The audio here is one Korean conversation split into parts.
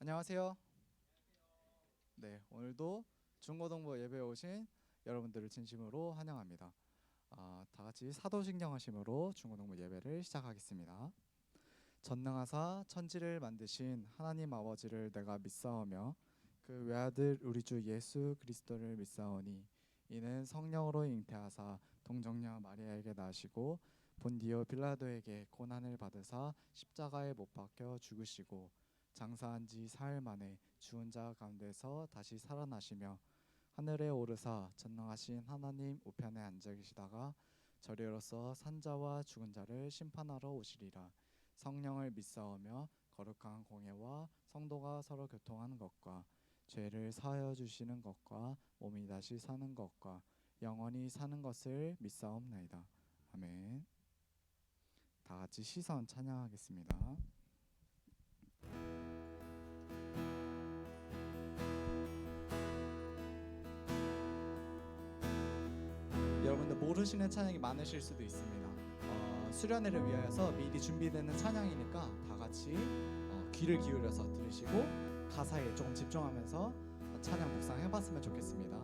안녕하세요. 네, 오늘도 중고등부 예배에 오신 여러분들을 진심으로 환영합니다. 다 같이 사도신경하심으로 중고등부 예배를 시작하겠습니다. 전능하사 천지를 만드신 하나님 아버지를 내가 믿사오며 그 외아들 우리 주 예수 그리스도를 믿사오니 이는 성령으로 잉태하사 동정녀 마리아에게 나시고 본디오 빌라도에게 고난을 받으사 십자가에 못 박혀 죽으시고 장사한 지 사흘 만에 죽은 자 가운데서 다시 살아나시며 하늘에 오르사 전능하신 하나님 우편에 앉아 계시다가 저리로서 산자와 죽은 자를 심판하러 오시리라. 성령을 믿사오며 거룩한 공예와 성도가 서로 교통하는 것과 죄를 사하여 주시는 것과 몸이 다시 사는 것과 영원히 사는 것을 믿사옵나이다. 아멘. 다 같이 시선 찬양하겠습니다. 여러분들 모르시는 찬양이 많으실 수도 있습니다. 수련회를 위하여서 미리 준비되는 찬양이니까 다 같이 귀를 기울여서 들으시고 가사에 조금 집중하면서 찬양 묵상해봤으면 좋겠습니다.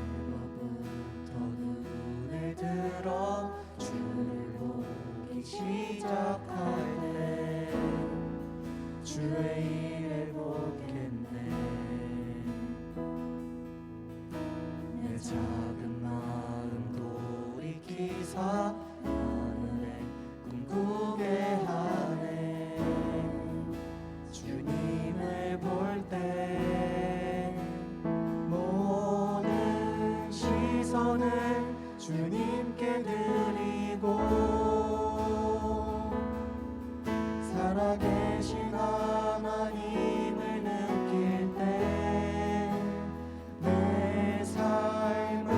내게로부터 눈을 들어 주를 보기 시작할 때 주의 일을 보겠네. 내 작은 마음 돌이키사 하늘에 꿈꾸게 하네. 주님을 볼 때 모든 시선을 주님께 드리고 살아계신 하나님을 느낄 때 내 삶을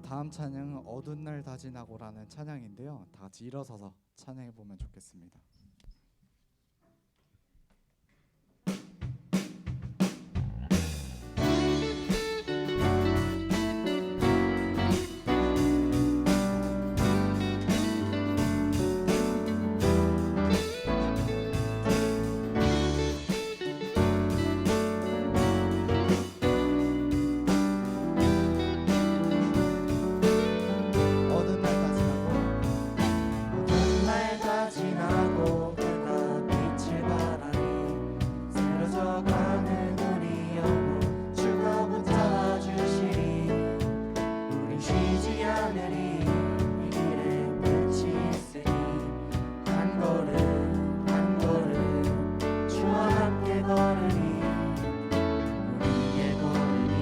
다음 찬양은 어두운 날 다지나고라는 찬양인데요. 다 같이 일어서서 찬양해 보면 좋겠습니다. 어두운 날 다지나고 어두운 날 다 지나고 그가 빛을 발하니 쓰러져가는 우리 영혼 주가 붙잡아 주시리. 우리 쉬지 않으리. 이 길에 끝이 있으니 한 걸음 한 걸음 주와 함께 걸으니 우리의 걸음이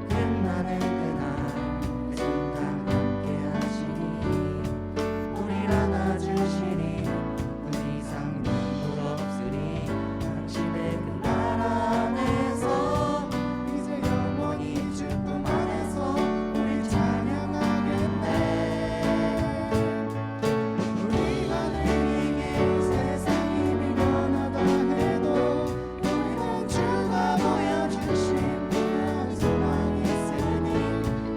끝나는 그날 그 순간 함께 하시니 우릴 안아주시니 더 이상 눈물 없으리. 당신의 그 날 안에서 이제 영원히 주품 안에서 우리 찬양하겠네. 우리가 늘 이길 세상이 미련하다 해도 우리는 주가 보여주신 그 소망이 있으니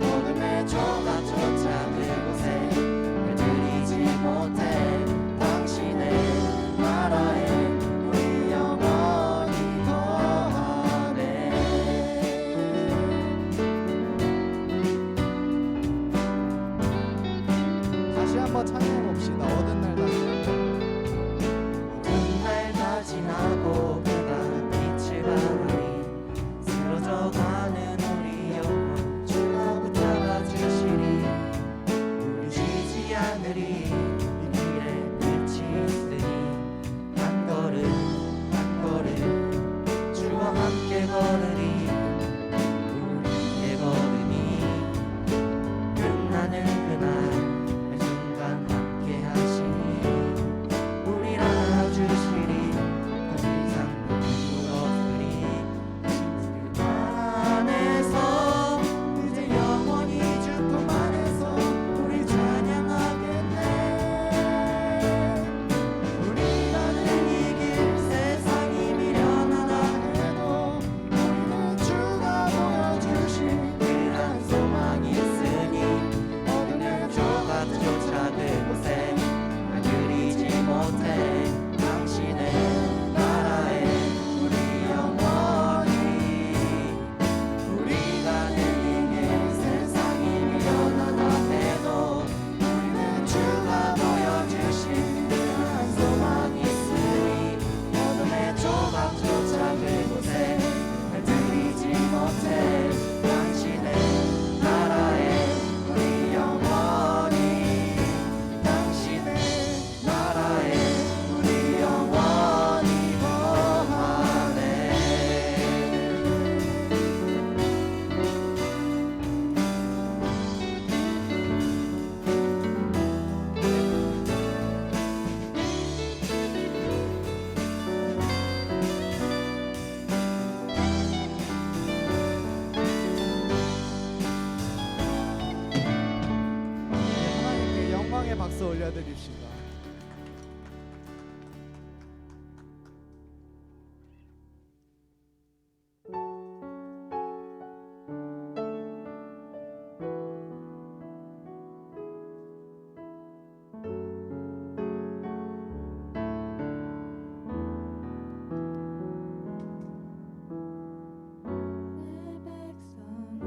어둠의 조각조차 그곳에 물들이지 못해 당신의 나라에 우리 영원히 거하네. 다시 한번 찬양해 봅시다. 어두운 날 다지나고 어두운 날 다 지나고 그가 빛을 발하니 쓰러져가는 우리 영혼 주가 붙잡아 주시리. 우리 쉬지 않으리. 이 길에 빛이 있으니 한 걸음 한 걸음 주와 함께 걸으리. 우리의 걸음이 끝나는 그날 그 순간 함께 하시니 우릴 안아주시리. 더 이상 눈물 없으리. 그 안에서 이제 영원히 주품 안에서 우리 찬양하겠네. 우리가 늘 이길 세상이 미련하다 해도 우리는 주가 보여주신 그한 소망이 있으니 어둠의 조각조차 그곳에 물들이지 못해 당신의 나라에 우리 영원히. 우리가 늘 이길 세상이 미련하다 해도 우리는 주가 보여주신 그한 소망이 있으니 어둠의 조각조차 그곳에 물들이지 못해 당신의 나라에 우리 영원히. 당신의 나라에 우리 영원히 거하네. 하나님께 영광의 박수 올려드립시다. 내 백성이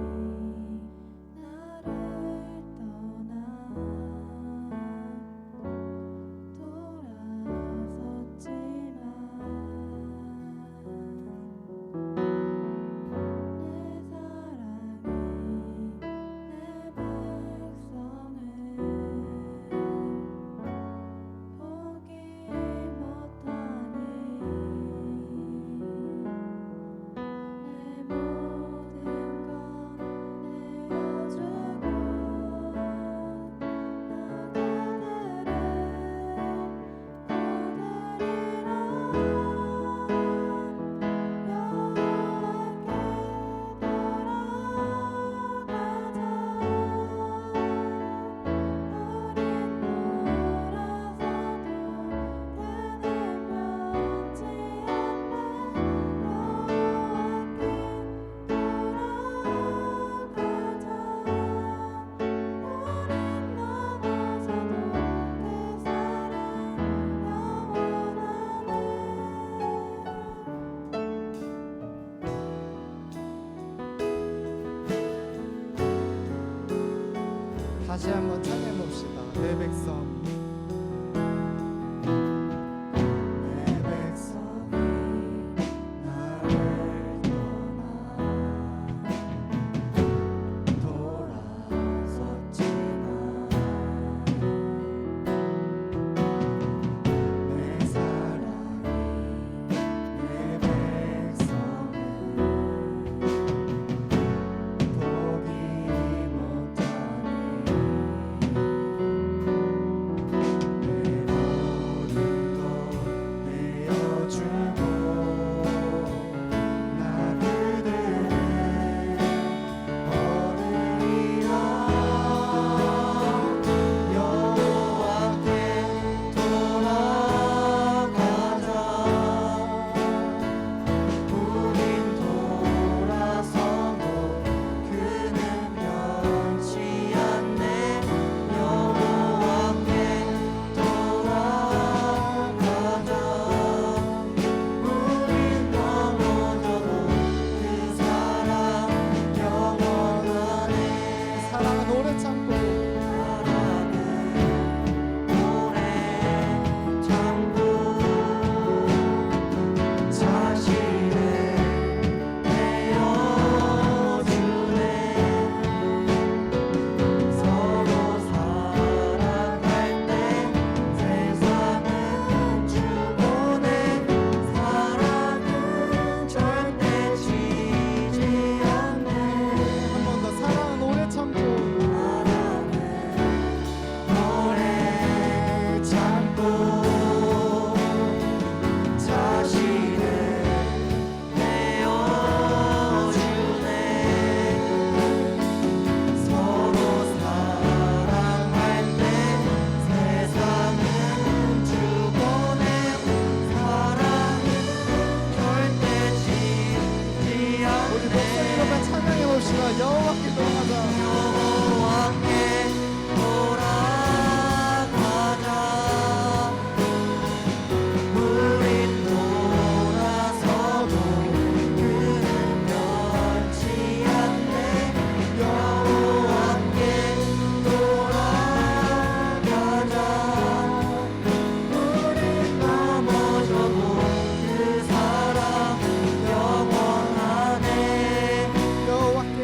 나를 떠나 다시 한번 찬양해 봅시다. 내 백성이 내 백성이 나를 떠나 돌아섰지만 내 사랑이 내 백성을 포기 못하니 내 모든 것 내어주고 나 그들을 버리리라 여호와께 돌아가자 우린 돌아서고 그는 변치 않네 여호와께 돌아가자 우린 넘어져도 그 사랑 영원하네 사랑은 오래 참고 사랑은 오래 참고 자신을 내어주네 서로 사랑할 때 세상은 주보내 사랑은 절대 지지 않네 한 번 더 사랑은 오래 참고 사랑은 오래 참고 자신을 내어주네 서로 사랑할 때 세상은 주보내 사랑은 절대 지지 우리 목소리로 않네 찬양해 봅시다. 여호와께 돌아가자. 여호와께 돌아가자 우린 돌아서도 그는 변치 않네 여호와께 돌아가자 우린 넘어져도 그 사랑 영원하네 여호와께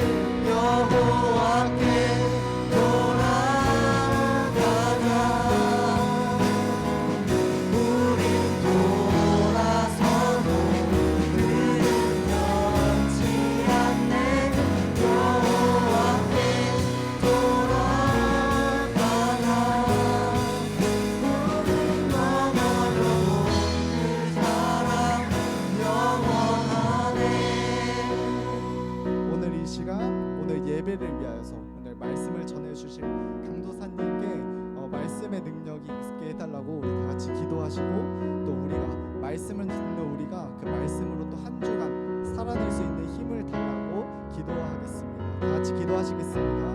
여호와께 돌아가자 우린 돌아서도 그는 변치 않네 여호와께 돌아가자 우린 넘어져도 그 사랑 영원하네 오늘 이 시간 오늘 예배를 위하여서 오늘 말씀을 전해주실 강도사님께 말씀의 능력이 있게 해달라고 우리 다 같이 기도하시고 또 우리가 말씀을 듣는 우리가 그 말씀으로 또 한 주간 살아낼 수 있는 힘을 달라고 기도하겠습니다. 다 같이 기도하시겠습니다.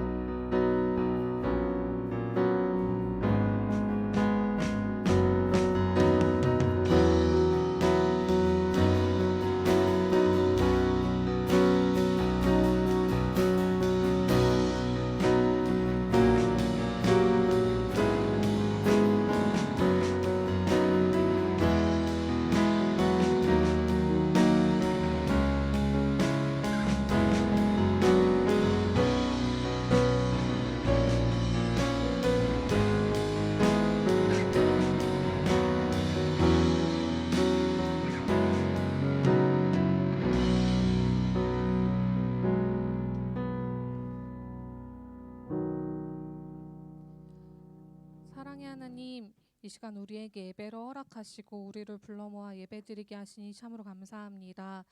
사랑의 하나님, 이 시간 우리에게 예배를 허락하시고 우리를 불러 모아 예배드리게 하시니 참으로 감사합니다.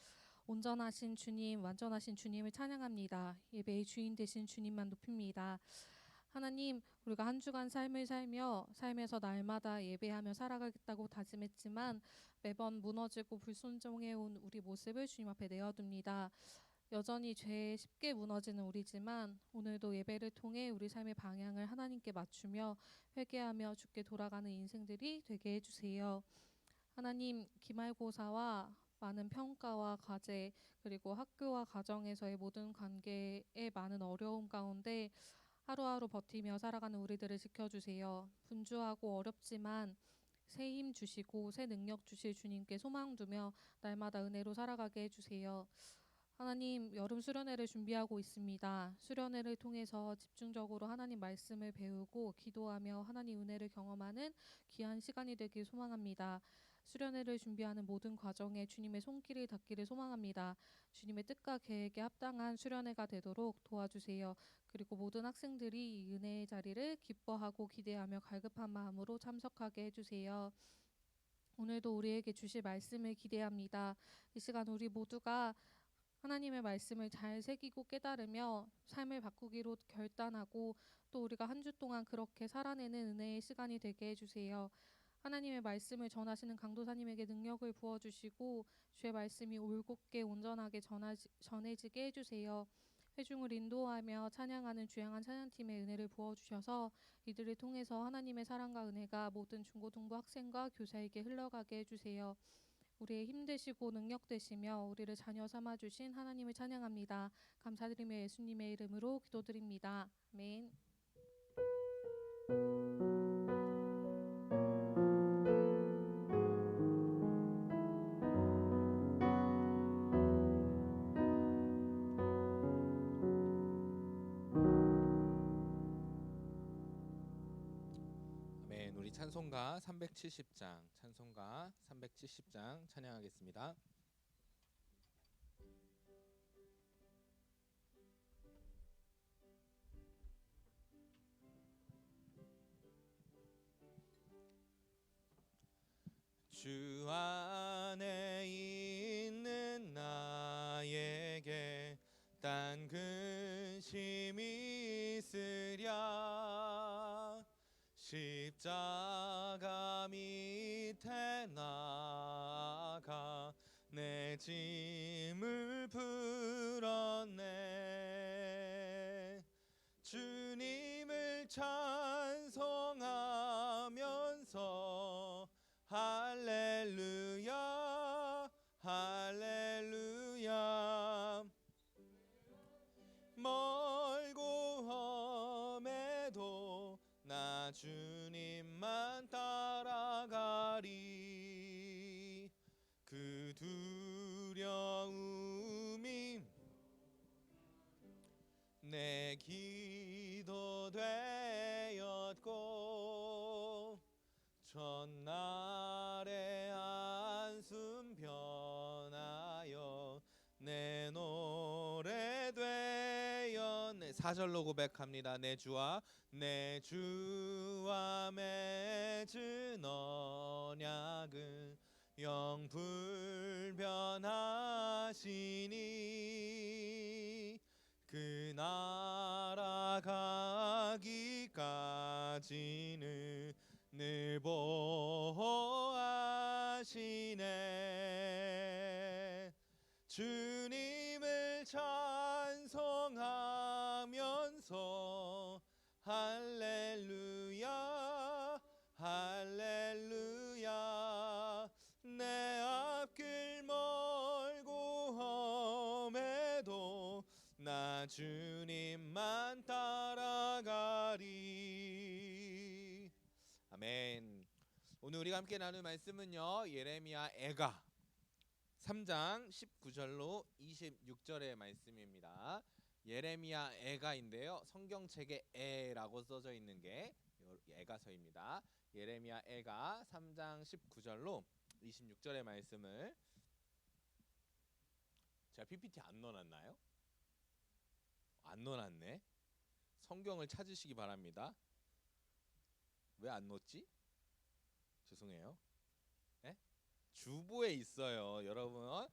온전하신 주님, 완전하신 주님을 찬양합니다. 예배의 주인 되신 주님만 높입니다. 하나님, 우리가 한 주간 삶을 살며 삶에서 날마다 예배하며 살아가겠다고 다짐했지만 매번 무너지고 불순종해온 우리 모습을 주님 앞에 내어둡니다. 여전히 죄에 쉽게 무너지는 우리지만 오늘도 예배를 통해 우리 삶의 방향을 하나님께 맞추며 회개하며 주께 돌아가는 인생들이 되게 해주세요. 하나님, 기말고사와 많은 평가와 과제 그리고 학교와 가정에서의 모든 관계에 많은 어려움 가운데 하루하루 버티며 살아가는 우리들을 지켜주세요. 분주하고 어렵지만 새 힘 주시고 새 능력 주실 주님께 소망 두며 날마다 은혜로 살아가게 해주세요. 하나님, 여름 수련회를 준비하고 있습니다. 수련회를 통해서 집중적으로 하나님 말씀을 배우고 기도하며 하나님 은혜를 경험하는 귀한 시간이 되길 소망합니다. 수련회를 준비하는 모든 과정에 주님의 손길이 닿기를 소망합니다. 주님의 뜻과 계획에 합당한 수련회가 되도록 도와주세요. 그리고 모든 학생들이 이 은혜의 자리를 기뻐하고 기대하며 갈급한 마음으로 참석하게 해주세요. 오늘도 우리에게 주실 말씀을 기대합니다. 이 시간 우리 모두가 하나님의 말씀을 잘 새기고 깨달으며 삶을 바꾸기로 결단하고 또 우리가 한 주 동안 그렇게 살아내는 은혜의 시간이 되게 해주세요. 하나님의 말씀을 전하시는 강도사님에게 능력을 부어주시고 주의 말씀이 올곧게 온전하게 전해지게 해주세요. 회중을 인도하며 찬양하는 주양한 찬양팀의 은혜를 부어주셔서 이들을 통해서 하나님의 사랑과 은혜가 모든 중고등부 학생과 교사에게 흘러가게 해주세요. 우리의 힘 되시고 능력 되시며 우리를 자녀 삼아 주신 하나님을 찬양합니다. 감사드리며 예수님의 이름으로 기도드립니다. 아멘. 아멘. 우리 찬송가 370장 찬양하겠습니다. 주 안에 있는 나에게 딴 근심이 있으랴. 십자가 밑에 나가 내 짐을 풀었네. 주님을 찬송하면서 할렐루야 할렐루야. 멀고 험해도 나 주님만 따라가리. 그 두려움이 내 기도 되었고 전날의 한숨 변하여 내 노래 되었네. 4절로 고백합니다. 내 주와 맺은 언약은 영 불변하시니 그 나라 가기까지는 늘 보호하시네. 주님을 찬송하면서 할렐루야 할렐루야. 내 앞길 멀고 험해도 나 주님만 따라가리. 아멘. 오늘 우리가 함께 나눌 말씀은요, 예레미야 애가 3장 19절로 26절의 말씀입니다. 예레미야 애가인데요, 성경책에 애라고 써져 있는 게 애가서입니다. 예레미야 애가 3장 19절로 26절의 말씀을, 제가 PPT 안 넣어놨나요? 안 넣어놨네. 성경을 찾으시기 바랍니다. 왜 안 넣었지? 죄송해요. 네? 주보에 있어요. 여러분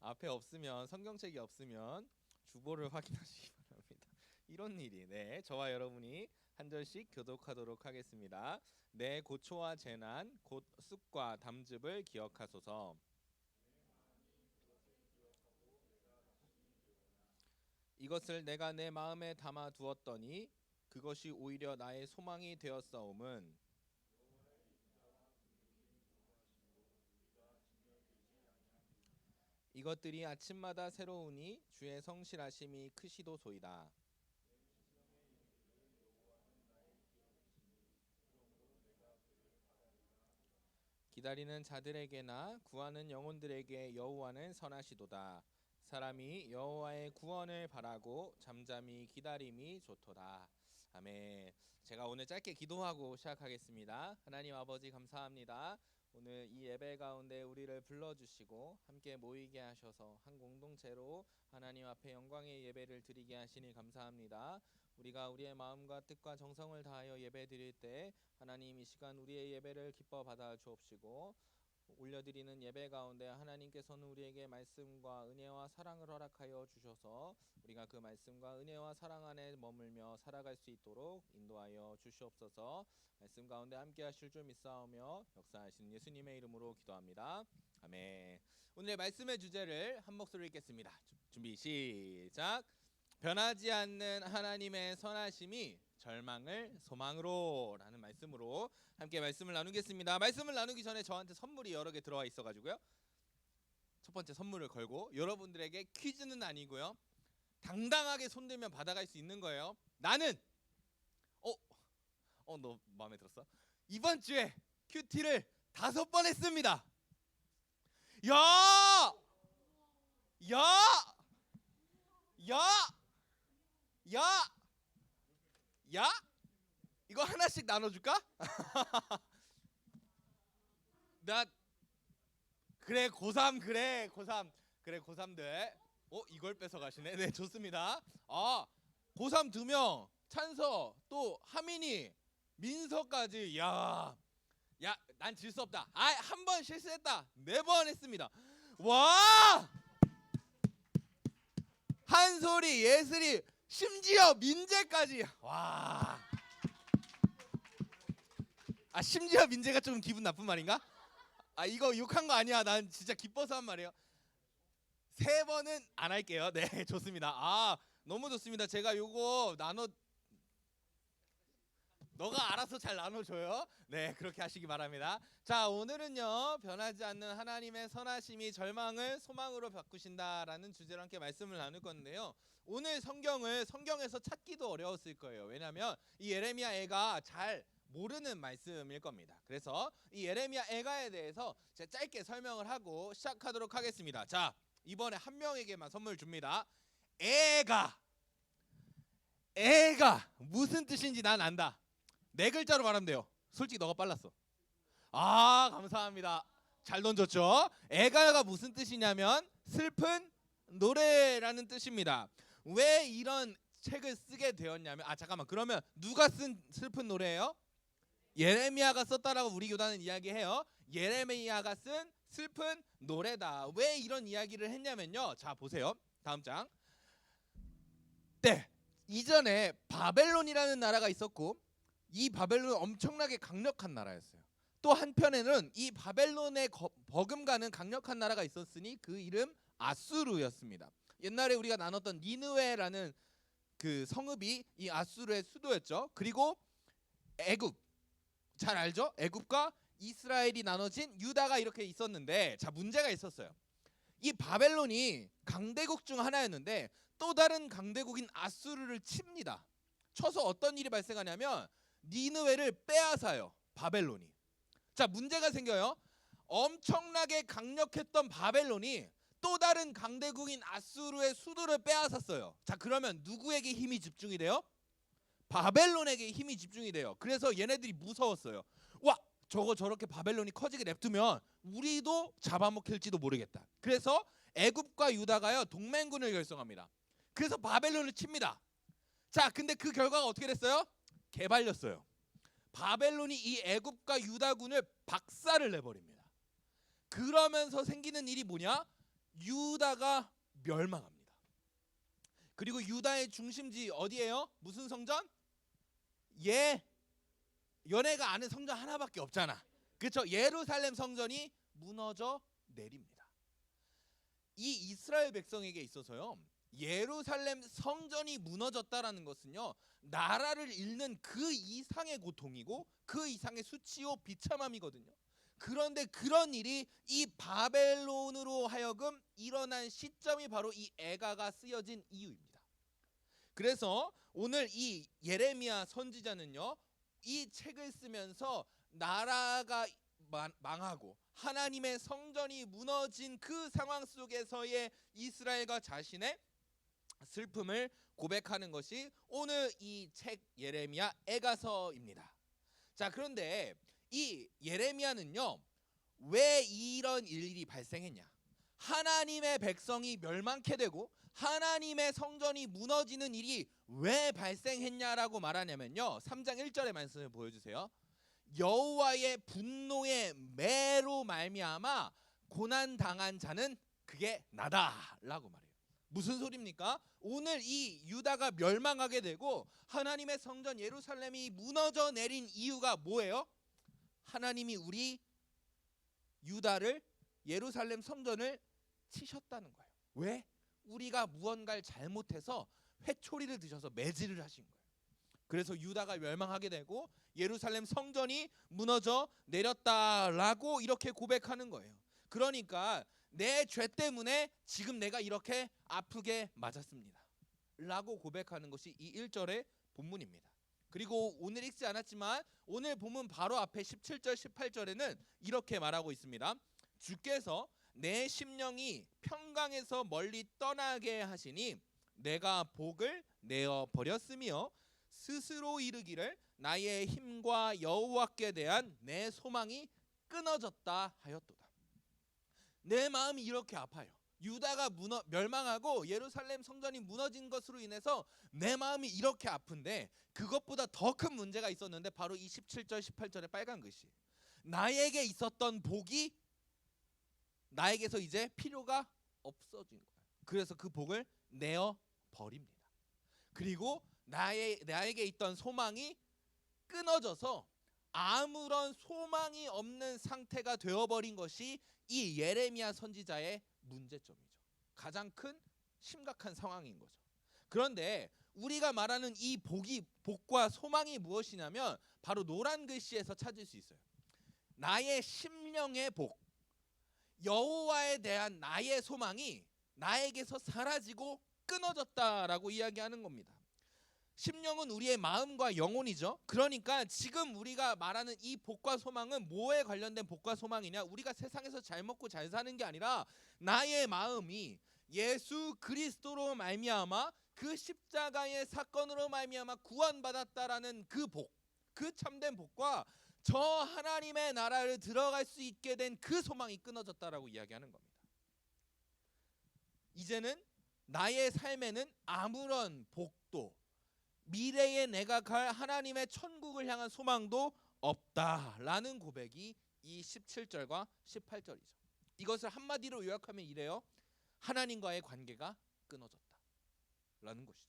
앞에 없으면, 성경책이 없으면 주보를 확인하시기 바랍니다. 이런 일이, 네, 저와 여러분이 한 절씩 교독하도록 하겠습니다. 내 고초와 재난 곧 쑥과 담즙을 기억하소서. 이것을 내가 내 마음에 담아 두었더니 그것이 오히려 나의 소망이 되었사옴은 이것들이 아침마다 새로우니 주의 성실하심이 크시도소이다. 기다리는 자들에게나 구하는 영혼들에게 여호와는 선하시도다. 사람이 여호와의 구원을 바라고 잠잠히 기다림이 좋도다. 아멘. 제가 오늘 짧게 기도하고 시작하겠습니다. 하나님 아버지 감사합니다. 오늘 이 예배 가운데 우리를 불러주시고 함께 모이게 하셔서 한 공동체로 하나님 앞에 영광의 예배를 드리게 하시니 감사합니다. 우리가 우리의 마음과 뜻과 정성을 다하여 예배 드릴 때 하나님 이 시간 우리의 예배를 기뻐 받아 주옵시고, 올려드리는 예배 가운데 하나님께서는 우리에게 말씀과 은혜와 사랑을 허락하여 주셔서 우리가 그 말씀과 은혜와 사랑 안에 머물며 살아갈 수 있도록 인도하여 주시옵소서. 말씀 가운데 함께 하실 줄 믿사오며 역사하시는 예수님의 이름으로 기도합니다. 아멘. 오늘의 말씀의 주제를 한 목소리로 읽겠습니다. 준비 시작. 변하지 않는 하나님의 선하심이 절망을 소망으로 라는 말씀으로 함께 말씀을 나누겠습니다. 말씀을 나누기 전에 저한테 선물이 여러 개 들어와 있어가지고요, 첫 번째 선물을 걸고 여러분들에게 퀴즈는 아니고요, 당당하게 손들면 받아갈 수 있는 거예요. 나는 너 마음에 들었어? 이번 주에 큐티를 5번 했습니다. 야! 이거 하나씩 나눠줄까? 나 그래 고3 그래 고3들 이걸 뺏어가시네. 네, 좋습니다. 고3 2명, 찬서, 또 하민이, 민서까지. 야, 난 질 수 없다. 한 번 실수했다. 4번 했습니다. 와! 한솔이, 예슬이, 심지어 민재까지. 와. 심지어 민재가 좀 기분 나쁜 말인가? 이거 욕한 거 아니야. 난 진짜 기뻐서 한 말이에요. 3번은 안 할게요. 네, 좋습니다. 너무 좋습니다. 제가 요거 너가 알아서 잘 나눠줘요. 네, 그렇게 하시기 바랍니다. 자, 오늘은요, 변하지 않는 하나님의 선하심이 절망을 소망으로 바꾸신다라는 주제로 함께 말씀을 나눌 건데요, 오늘 성경에서 찾기도 어려웠을 거예요. 왜냐하면 이 예레미야 애가 잘 모르는 말씀일 겁니다. 그래서 이 예레미야 애가에 대해서 제가 짧게 설명을 하고 시작하도록 하겠습니다. 자, 이번에 한 명에게만 선물 줍니다. 애가 무슨 뜻인지 난 안다. 4글자로 말하면 돼요. 솔직히 너가 빨랐어. 감사합니다. 잘 던졌죠? 애가가 무슨 뜻이냐면 슬픈 노래라는 뜻입니다. 왜 이런 책을 쓰게 되었냐면, 잠깐만, 그러면 누가 쓴 슬픈 노래예요? 예레미야가 썼다라고 우리 교단은 이야기해요. 예레미야가 쓴 슬픈 노래다. 왜 이런 이야기를 했냐면요, 자 보세요, 다음 장. 네, 이전에 바벨론이라는 나라가 있었고, 이 바벨론은 엄청나게 강력한 나라였어요. 또 한편에는 이 바벨론에 버금가는 강력한 나라가 있었으니 그 이름 아수르였습니다. 옛날에 우리가 나눴던 니느웨라는 그 성읍이 이 아수르의 수도였죠. 그리고 애굽, 잘 알죠? 애굽과 이스라엘이 나눠진 유다가 이렇게 있었는데, 자, 문제가 있었어요. 이 바벨론이 강대국 중 하나였는데 또 다른 강대국인 아수르를 칩니다. 쳐서 어떤 일이 발생하냐면 니느웨를 빼앗아요, 바벨론이. 자, 문제가 생겨요. 엄청나게 강력했던 바벨론이 또 다른 강대국인 아수르의 수도를 빼앗았어요. 자, 그러면 누구에게 힘이 집중이 돼요? 바벨론에게 힘이 집중이 돼요. 그래서 얘네들이 무서웠어요. 와, 저렇게 바벨론이 커지게 냅두면 우리도 잡아먹힐지도 모르겠다. 그래서 애굽과 유다가요, 동맹군을 결성합니다. 그래서 바벨론을 칩니다. 자, 근데 그 결과가 어떻게 됐어요? 개발렸어요. 바벨론이 이 애굽과 유다군을 박살을 내버립니다. 그러면서 생기는 일이 뭐냐? 유다가 멸망합니다. 그리고 유다의 중심지 어디예요? 무슨 성전? 연애가 아는 성전 하나밖에 없잖아. 그렇죠? 예루살렘 성전이 무너져 내립니다. 이 이스라엘 백성에게 있어서요, 예루살렘 성전이 무너졌다라는 것은요, 나라를 잃는 그 이상의 고통이고 그 이상의 수치요 비참함이거든요. 그런데 그런 일이 이 바벨론으로 하여금 일어난 시점이 바로 이 애가가 쓰여진 이유입니다. 그래서 오늘 이 예레미야 선지자는요, 이 책을 쓰면서 나라가 망하고 하나님의 성전이 무너진 그 상황 속에서의 이스라엘과 자신의 슬픔을 고백하는 것이 오늘 이 책 예레미야 애가서입니다. 자, 그런데 이 예레미야는요, 왜 이런 일이 발생했냐? 하나님의 백성이 멸망케 되고 하나님의 성전이 무너지는 일이 왜 발생했냐라고 말하냐면요, 3장 1절의 말씀을 보여주세요. 여호와의 분노의 매로 말미암아 고난 당한 자는 그게 나다라고 말해요. 무슨 소리입니까? 오늘 이 유다가 멸망하게 되고 하나님의 성전 예루살렘이 무너져 내린 이유가 뭐예요? 하나님이 우리 유다를, 예루살렘 성전을 치셨다는 거예요. 왜? 우리가 무언가를 잘못해서 회초리를 드셔서 매질을 하신 거예요. 그래서 유다가 멸망하게 되고 예루살렘 성전이 무너져 내렸다라고 이렇게 고백하는 거예요. 그러니까 내 죄 때문에 지금 내가 이렇게 아프게 맞았습니다 라고 고백하는 것이 이 1절의 본문입니다. 그리고 오늘 읽지 않았지만 오늘 본문 바로 앞에 17절 18절에는 이렇게 말하고 있습니다. 주께서 내 심령이 평강에서 멀리 떠나게 하시니 내가 복을 내어 버렸으며 스스로 이르기를 나의 힘과 여호와께 대한 내 소망이 끊어졌다 하였도다. 내 마음이 이렇게 아파요. 유다가 멸망하고 예루살렘 성전이 무너진 것으로 인해서 내 마음이 이렇게 아픈데, 그것보다 더 큰 문제가 있었는데 바로 이 17절 18절의 빨간 글씨, 나에게 있었던 복이 나에게서 이제 필요가 없어진 거예요. 그래서 그 복을 내어 버립니다. 그리고 나에게 있던 소망이 끊어져서 아무런 소망이 없는 상태가 되어버린 것이 이 예레미야 선지자의 문제점이죠. 가장 큰 심각한 상황인 거죠. 그런데 우리가 말하는 이 복과 소망이 무엇이냐면 바로 노란 글씨에서 찾을 수 있어요. 나의 심령의 복, 여호와에 대한 나의 소망이 나에게서 사라지고 끊어졌다라고 이야기하는 겁니다. 심령은 우리의 마음과 영혼이죠. 그러니까 지금 우리가 말하는 이 복과 소망은 뭐에 관련된 복과 소망이냐? 우리가 세상에서 잘 먹고 잘 사는 게 아니라 나의 마음이 예수 그리스도로 말미암아 그 십자가의 사건으로 말미암아 구원받았다라는 그 복, 그 참된 복과 저 하나님의 나라를 들어갈 수 있게 된 그 소망이 끊어졌다라고 이야기하는 겁니다. 이제는 나의 삶에는 아무런 복도, 미래에 내가 갈 하나님의 천국을 향한 소망도 없다라는 고백이 이 17절과 18절이죠. 이것을 한마디로 요약하면 이래요. 하나님과의 관계가 끊어졌다라는 것이죠.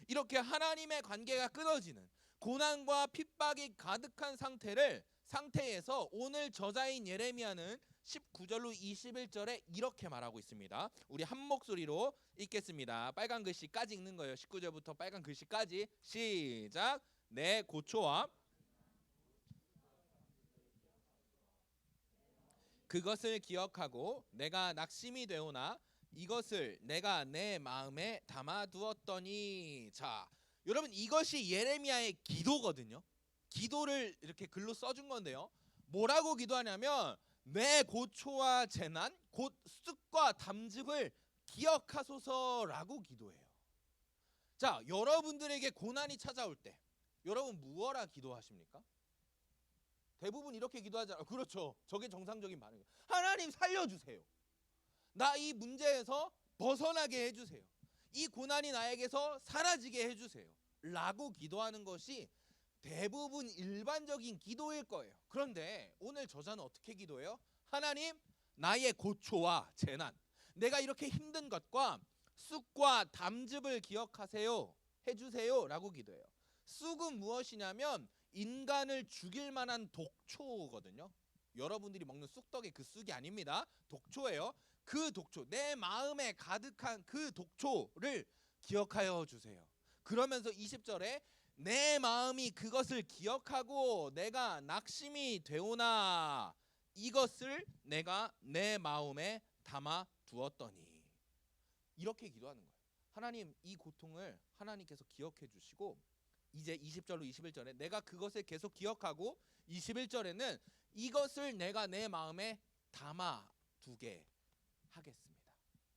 이렇게 하나님의 관계가 끊어지는 고난과 핍박이 가득한 상태에서 오늘 저자인 예레미야는 19절로 21절에 이렇게 말하고 있습니다. 우리 한 목소리로 읽겠습니다. 빨간 글씨까지 읽는 거예요. 19절부터 빨간 글씨까지 시작. 내 고초와 그것을 기억하고 내가 낙심이 되오나 이것을 내가 내 마음에 담아두었더니. 자, 여러분, 이것이 예레미야의 기도거든요. 기도를 이렇게 글로 써준 건데요. 뭐라고 기도하냐면 내 고초와 재난, 곧 쑥과 담즙을 기억하소서라고 기도해요. 자, 여러분들에게 고난이 찾아올 때 여러분 무엇라 기도하십니까? 대부분 이렇게 기도하잖아요. 그렇죠. 저게 정상적인 반응이에요. 하나님 살려주세요. 나 이 문제에서 벗어나게 해주세요. 이 고난이 나에게서 사라지게 해주세요 라고 기도하는 것이 대부분 일반적인 기도일 거예요. 그런데 오늘 저자는 어떻게 기도해요? 하나님, 나의 고초와 재난, 내가 이렇게 힘든 것과 쑥과 담즙을 기억하세요, 해주세요 라고 기도해요. 쑥은 무엇이냐면 인간을 죽일 만한 독초거든요. 여러분들이 먹는 쑥떡의 그 쑥이 아닙니다. 독초예요. 그 독초, 내 마음에 가득한 그 독초를 기억하여 주세요. 그러면서 20절에 내 마음이 그것을 기억하고 내가 낙심이 되오나 이것을 내가 내 마음에 담아 두었더니. 이렇게 기도하는 거예요. 하나님, 이 고통을 하나님께서 기억해 주시고 이제 20절로 21절에 내가 그것을 계속 기억하고 21절에는 이것을 내가 내 마음에 담아두게 하겠습니다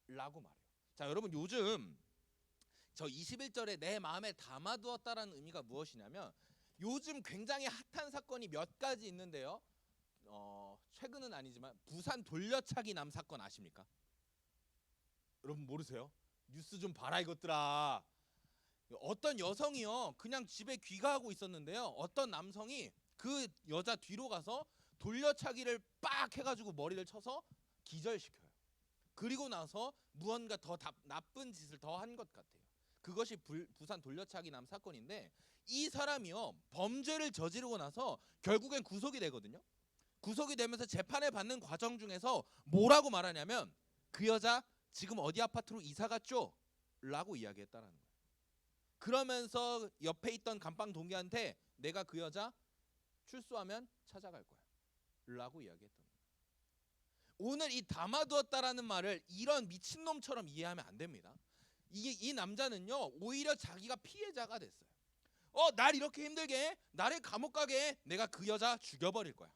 라고 말해요. 자, 여러분, 요즘 저 21절에 내 마음에 담아두었다라는 의미가 무엇이냐면 요즘 굉장히 핫한 사건이 몇 가지 있는데요. 최근은 아니지만 부산 돌려차기 남 사건 아십니까? 여러분 모르세요? 뉴스 좀 봐라 이것들아. 어떤 여성이요 그냥 집에 귀가하고 있었는데요, 어떤 남성이 그 여자 뒤로 가서 돌려차기를 빡 해가지고 머리를 쳐서 기절시켜요. 그리고 나서 무언가 더 나쁜 짓을 더 한 것 같아요. 그것이 부산 돌려차기 남 사건인데, 이 사람이요 범죄를 저지르고 나서 결국엔 구속이 되거든요. 구속이 되면서 재판을 받는 과정 중에서 뭐라고 말하냐면 그 여자 지금 어디 아파트로 이사 갔죠? 라고 이야기했다라는 거예요. 그러면서 옆에 있던 감방 동기한테 내가 그 여자 출소하면 찾아갈 거야 라고 이야기했던 거예요. 오늘 이 담아두었다라는 말을 이런 미친놈처럼 이해하면 안 됩니다. 이 남자는요 오히려 자기가 피해자가 됐어요. 날 이렇게 힘들게 해, 나를 감옥 가게 해, 내가 그 여자 죽여버릴 거야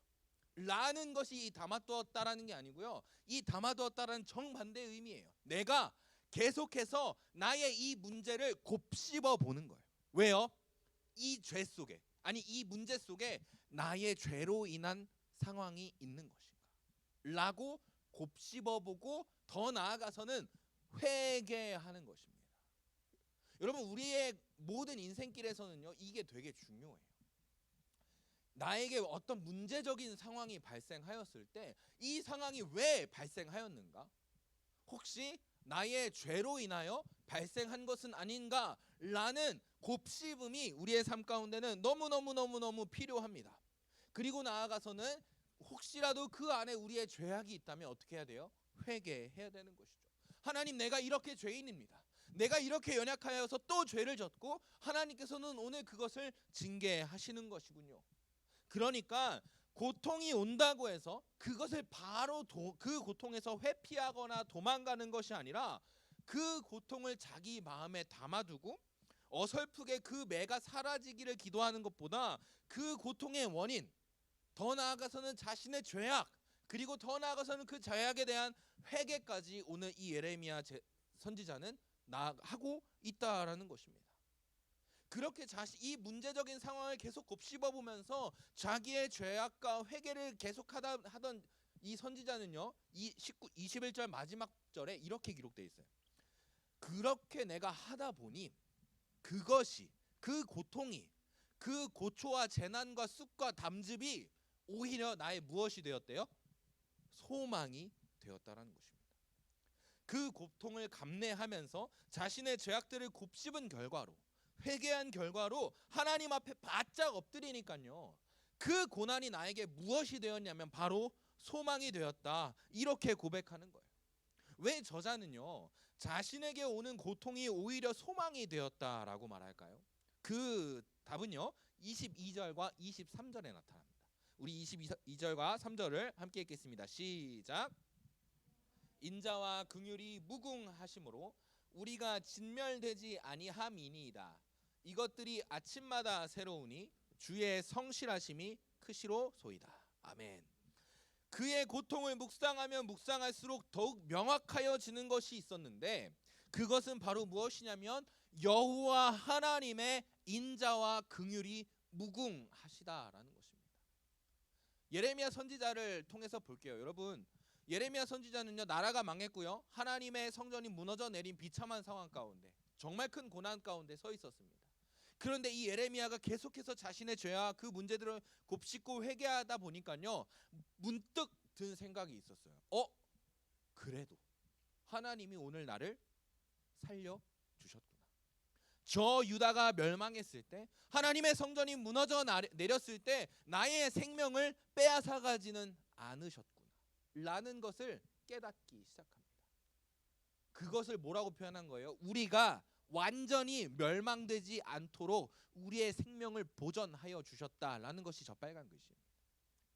라는 것이 이 담아두었다라는 게 아니고요, 이 담아두었다라는 정반대의 의미예요. 내가 계속해서 나의 이 문제를 곱씹어 보는 거예요. 왜요? 이 죄 속에, 아니 이 문제 속에 나의 죄로 인한 상황이 있는 것인가 라고 곱씹어 보고 더 나아가서는 회개하는 것입니다. 여러분, 우리의 모든 인생길에서는요 이게 되게 중요해요. 나에게 어떤 문제적인 상황이 발생하였을 때 이 상황이 왜 발생하였는가? 혹시 나의 죄로 인하여 발생한 것은 아닌가라는 곱씹음이 우리의 삶 가운데는 너무너무 필요합니다. 그리고 나아가서는 혹시라도 그 안에 우리의 죄악이 있다면 어떻게 해야 돼요? 회개해야 되는 것이죠. 하나님, 내가 이렇게 죄인입니다. 내가 이렇게 연약하여서 또 죄를 졌고 하나님께서는 오늘 그것을 징계하시는 것이군요. 그러니까 고통이 온다고 해서 그것을 바로 그 고통에서 회피하거나 도망가는 것이 아니라 그 고통을 자기 마음에 담아두고 어설프게 그 매가 사라지기를 기도하는 것보다 그 고통의 원인, 더 나아가서는 자신의 죄악, 그리고 더 나아가서는 그 죄악에 대한 회개까지 오늘 이 예레미야 선지자는 하고 있다라는 것입니다. 그렇게 이 문제적인 상황을 계속 곱씹어 보면서 자기의 죄악과 회개를 계속 하던 이 선지자는요, 21절 마지막 절에 이렇게 기록되어 있어요. 그렇게 내가 하다 보니 그것이, 그 고통이, 그 고초와 재난과 쑥과 담즙이 오히려 나의 무엇이 되었대요? 소망이 되었다라는 것입니다. 그 고통을 감내하면서 자신의 죄악들을 곱씹은 결과로, 회개한 결과로 하나님 앞에 바짝 엎드리니까요, 그 고난이 나에게 무엇이 되었냐면 바로 소망이 되었다, 이렇게 고백하는 거예요. 왜 저자는요 자신에게 오는 고통이 오히려 소망이 되었다라고 말할까요? 그 답은요 22절과 23절에 나타납니다. 우리 22절과 3절을 함께 읽겠습니다. 시작. 인자와 긍휼이 무궁하심으로 우리가 진멸되지 아니함이니이다. 이것들이 아침마다 새로우니 주의 성실하심이 크시로소이다. 아멘. 그의 고통을 묵상하면 묵상할수록 더욱 명확하여지는 것이 있었는데, 그것은 바로 무엇이냐면 여호와 하나님의 인자와 긍휼이 무궁하시다라는 것입니다. 예레미야 선지자를 통해서 볼게요. 여러분, 예레미야 선지자는요 나라가 망했고요, 하나님의 성전이 무너져 내린 비참한 상황 가운데, 정말 큰 고난 가운데 서 있었습니다. 그런데 이 예레미야가 계속해서 자신의 죄와 그 문제들을 곱씹고 회개하다 보니까요 문득 든 생각이 있었어요. 그래도 하나님이 오늘 나를 살려주셨구나. 저 유다가 멸망했을 때, 하나님의 성전이 무너져 내렸을 때 나의 생명을 빼앗아가지는 않으셨구나 라는 것을 깨닫기 시작합니다. 그것을 뭐라고 표현한 거예요? 우리가 완전히 멸망되지 않도록 우리의 생명을 보전하여 주셨다라는 것이 저 빨간 글씨입니다.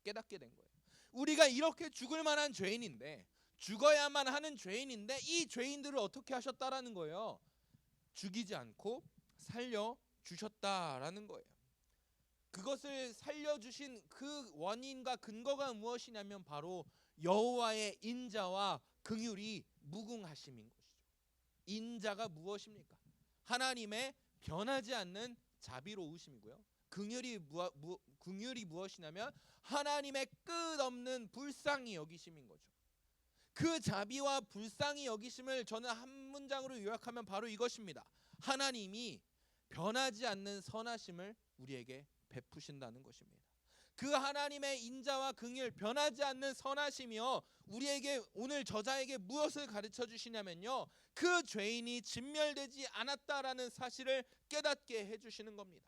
깨닫게 된 거예요. 우리가 이렇게 죽을 만한 죄인인데, 죽어야만 하는 죄인인데 이 죄인들을 어떻게 하셨다라는 거예요? 죽이지 않고 살려 주셨다라는 거예요. 그것을 살려주신 그 원인과 근거가 무엇이냐면 바로 여호와의 인자와 긍휼이 무궁하심인 것이죠. 인자가 무엇입니까? 하나님의 변하지 않는 자비로우심이고요. 긍휼이 무엇이냐면 하나님의 끝없는 불쌍히 여기심인 거죠. 그 자비와 불쌍히 여기심을 저는 한 문장으로 요약하면 바로 이것입니다. 하나님이 변하지 않는 선하심을 우리에게 베푸신다는 것입니다. 그 하나님의 인자와 긍휼, 변하지 않는 선하심이요, 우리에게 오늘 저자에게 무엇을 가르쳐 주시냐면요, 그 죄인이 진멸되지 않았다라는 사실을 깨닫게 해주시는 겁니다.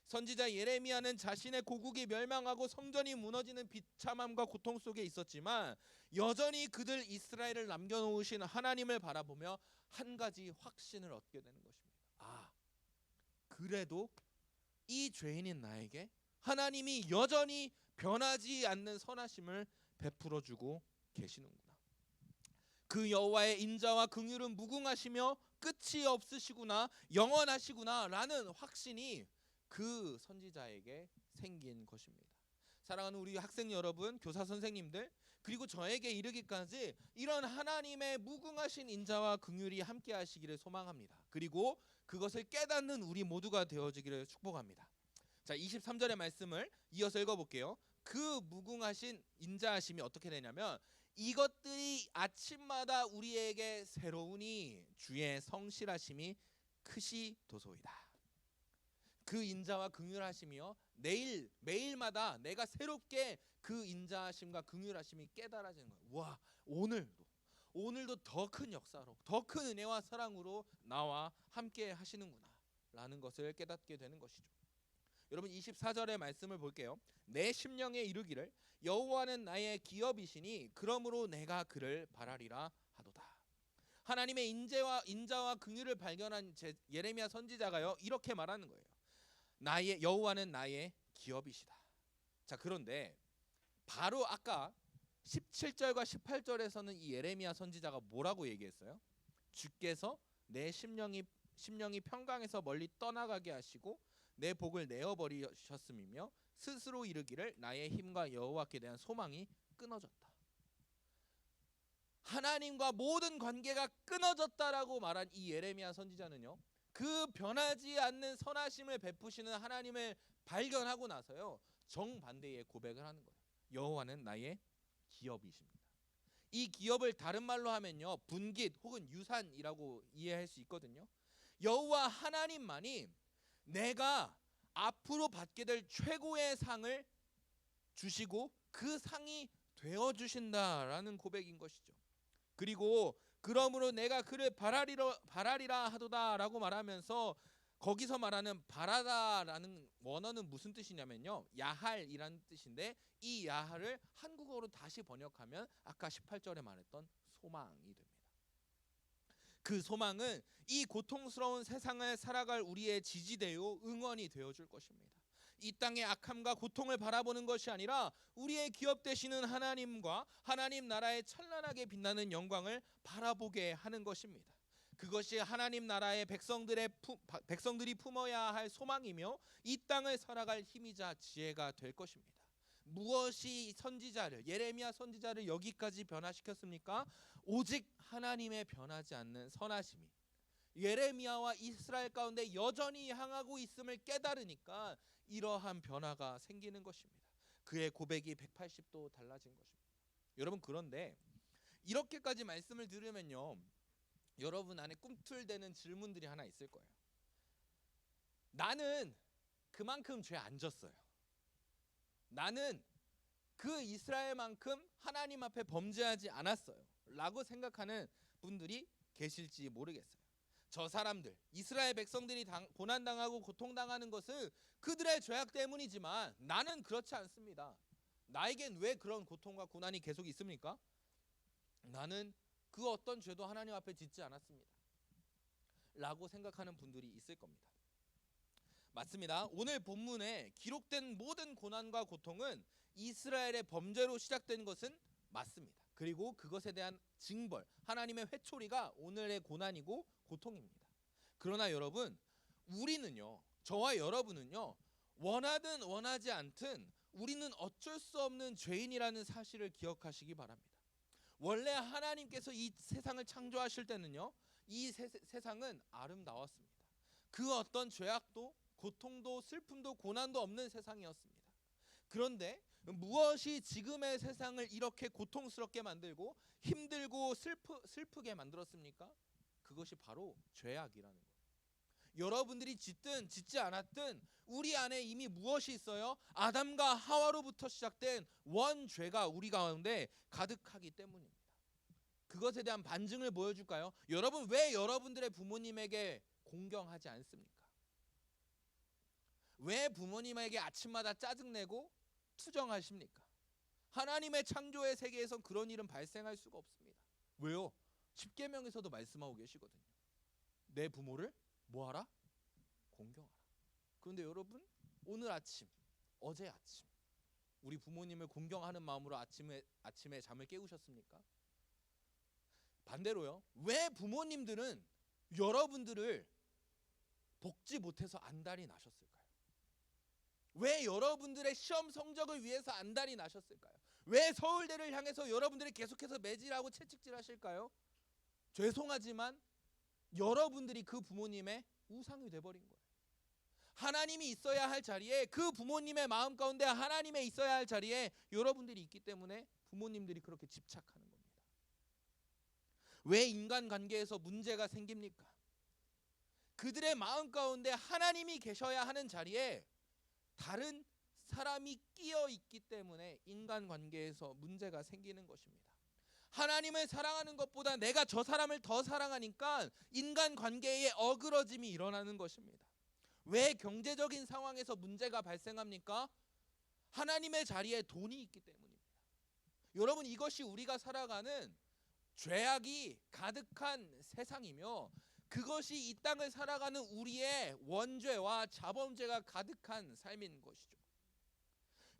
선지자 예레미야는 자신의 고국이 멸망하고 성전이 무너지는 비참함과 고통 속에 있었지만 여전히 그들 이스라엘을 남겨놓으신 하나님을 바라보며 한 가지 확신을 얻게 되는 것입니다. 아, 그래도 이 죄인인 나에게 하나님이 여전히 변하지 않는 선하심을 베풀어 주고 계시는구나. 그 여호와의 인자와 긍휼은 무궁하시며 끝이 없으시구나, 영원하시구나 라는 확신이 그 선지자에게 생긴 것입니다. 사랑하는 우리 학생 여러분, 교사 선생님들, 그리고 저에게 이르기까지 이런 하나님의 무궁하신 인자와 긍휼이 함께 하시기를 소망합니다. 그리고 그것을 깨닫는 우리 모두가 되어지기를 축복합니다. 자, 23절의 말씀을 이어서 읽어볼게요. 그 무궁하신 인자하심이 어떻게 되냐면 이것들이 아침마다 우리에게 새로우니 주의 성실하심이 크시도소이다. 그 인자와 긍휼하심이요, 매일마다 내가 새롭게 그 인자하심과 긍휼하심이 깨달아지는 거예요. 와, 오늘도 더 큰 역사로, 더 큰 은혜와 사랑으로 나와 함께 하시는구나 라는 것을 깨닫게 되는 것이죠. 여러분 24절의 말씀을 볼게요. 내 심령에 이르기를 여호와는 나의 기업이시니 그러므로 내가 그를 바라리라 하도다. 하나님의 인자와 긍휼을 발견한 예레미야 선지자가요, 이렇게 말하는 거예요. 나의 여호와는 나의 기업이시다. 자, 그런데 바로 아까 17절과 18절에서는 이 예레미야 선지자가 뭐라고 얘기했어요? 주께서 내 심령이 평강에서 멀리 떠나가게 하시고 내 복을 내어 버리셨음이며 스스로 이르기를 나의 힘과 여호와께 대한 소망이 끊어졌다. 하나님과 모든 관계가 끊어졌다라고 말한 이 예레미야 선지자는요, 그 변하지 않는 선하심을 베푸시는 하나님을 발견하고 나서요, 정반대의 고백을 하는 거예요. 여호와는 나의 기업이십니다. 이 기업을 다른 말로 하면요, 분깃 혹은 유산이라고 이해할 수 있거든요. 여호와 하나님만이 내가 앞으로 받게 될 최고의 상을 주시고 그 상이 되어 주신다라는 고백인 것이죠. 그리고 그러므로 내가 그를 바라리라 하도다라고 말하면서 거기서 말하는 바라다라는 원어는 무슨 뜻이냐면요, 야할이라는 뜻인데 이 야할을 한국어로 다시 번역하면 아까 18절에 말했던 소망이 됩니다. 그 소망은 이 고통스러운 세상을 살아갈 우리의 지지대요, 응원이 되어줄 것입니다. 이 땅의 악함과 고통을 바라보는 것이 아니라 우리의 기업 되시는 하나님과 하나님 나라의 찬란하게 빛나는 영광을 바라보게 하는 것입니다. 그것이 하나님 나라의 백성들이 품어야 할 소망이며 이 땅을 살아갈 힘이자 지혜가 될 것입니다. 무엇이 선지자를, 예레미야 선지자를 여기까지 변화시켰습니까? 오직 하나님의 변하지 않는 선하심이 예레미야와 이스라엘 가운데 여전히 향하고 있음을 깨달으니까 이러한 변화가 생기는 것입니다. 그의 고백이 180도 달라진 것입니다. 여러분, 그런데 이렇게까지 말씀을 들으면요, 여러분 안에 꿈틀대는 질문들이 하나 있을 거예요. 나는 그만큼 죄 안 졌어요. 나는 그 이스라엘만큼 하나님 앞에 범죄하지 않았어요 라고 생각하는 분들이 계실지 모르겠어요. 저 사람들, 이스라엘 백성들이 고난당하고 고통당하는 것은 그들의 죄악 때문이지만 나는 그렇지 않습니다. 나에겐 왜 그런 고통과 고난이 계속 있습니까? 나는 그 어떤 죄도 하나님 앞에 짓지 않았습니다 라고 생각하는 분들이 있을 겁니다. 맞습니다. 오늘 본문에 기록된 모든 고난과 고통은 이스라엘의 범죄로 시작된 것은 맞습니다. 그리고 그것에 대한 징벌, 하나님의 회초리가 오늘의 고난이고 고통입니다. 그러나 여러분, 우리는요, 저와 여러분은요, 원하든 원하지 않든 우리는 어쩔 수 없는 죄인이라는 사실을 기억하시기 바랍니다. 원래 하나님께서 이 세상을 창조하실 때는요, 이 세상은 아름다웠습니다. 그 어떤 죄악도 고통도 슬픔도 고난도 없는 세상이었습니다. 그런데 무엇이 지금의 세상을 이렇게 고통스럽게 만들고 힘들고 슬프게 만들었습니까? 그것이 바로 죄악이라는 거예요. 여러분들이 짓든 짓지 않았든 우리 안에 이미 무엇이 있어요? 아담과 하와로부터 시작된 원죄가 우리 가운데 가득하기 때문입니다. 그것에 대한 반증을 보여줄까요? 여러분, 왜 여러분들의 부모님에게 공경하지 않습니까? 왜 부모님에게 아침마다 짜증내고 투정하십니까? 하나님의 창조의 세계에선 그런 일은 발생할 수가 없습니다. 왜요? 십계명에서도 말씀하고 계시거든요. 내 부모를 뭐하라? 공경하라. 그런데 여러분, 오늘 아침, 어제 아침 우리 부모님을 공경하는 마음으로 아침에 잠을 깨우셨습니까? 반대로요. 왜 부모님들은 여러분들을 복지 못해서 안달이 나셨을까요? 왜 여러분들의 시험 성적을 위해서 안달이 나셨을까요? 왜 서울대를 향해서 여러분들이 계속해서 매질하고 채찍질하실까요? 죄송하지만 여러분들이 그 부모님의 우상이 돼버린 거예요. 하나님이 있어야 할 자리에, 그 부모님의 마음 가운데 하나님이 있어야 할 자리에 여러분들이 있기 때문에 부모님들이 그렇게 집착하는 겁니다. 왜 인간관계에서 문제가 생깁니까? 그들의 마음 가운데 하나님이 계셔야 하는 자리에 다른 사람이 끼어 있기 때문에 인간관계에서 문제가 생기는 것입니다. 하나님을 사랑하는 것보다 내가 저 사람을 더 사랑하니까 인간관계에 어그러짐이 일어나는 것입니다. 왜 경제적인 상황에서 문제가 발생합니까? 하나님의 자리에 돈이 있기 때문입니다. 여러분, 이것이 우리가 살아가는 죄악이 가득한 세상이며, 그것이 이 땅을 살아가는 우리의 원죄와 자범죄가 가득한 삶인 것이죠.